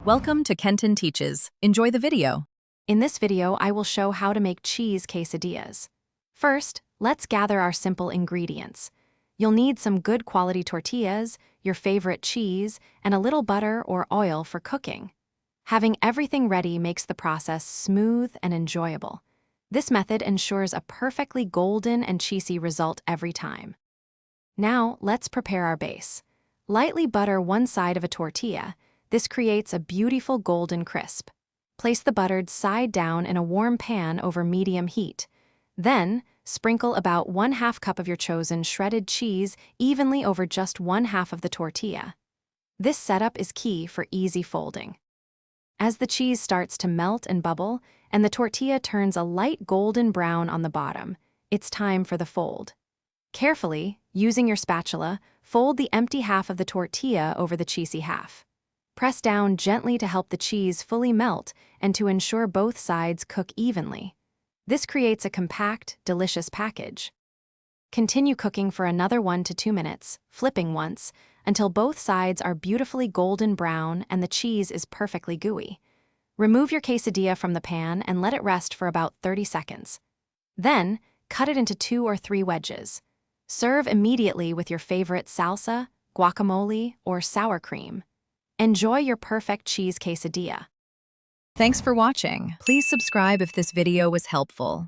Welcome to Kenton Teaches. Enjoy the video. In this video, I will show how to make cheese quesadillas. First, let's gather our simple ingredients. You'll need some good quality tortillas, your favorite cheese, and a little butter or oil for cooking. Having everything ready makes the process smooth and enjoyable. This method ensures a perfectly golden and cheesy result every time. Now, let's prepare our base. Lightly butter one side of a tortilla. This creates a beautiful golden crisp. Place the buttered side down in a warm pan over medium heat. Then, sprinkle about 1/2 cup of your chosen shredded cheese evenly over just 1/2 of the tortilla. This setup is key for easy folding. As the cheese starts to melt and bubble, and the tortilla turns a light golden brown on the bottom, it's time for the fold. Carefully, using your spatula, fold the empty half of the tortilla over the cheesy half. Press down gently to help the cheese fully melt and to ensure both sides cook evenly. This creates a compact, delicious package. Continue cooking for another 1 to 2 minutes, flipping once, until both sides are beautifully golden brown and the cheese is perfectly gooey. Remove your quesadilla from the pan and let it rest for about 30 seconds. Then, cut it into 2 or 3 wedges. Serve immediately with your favorite salsa, guacamole, or sour cream. Enjoy your perfect cheese quesadilla. Thanks for watching. Please subscribe if this video was helpful.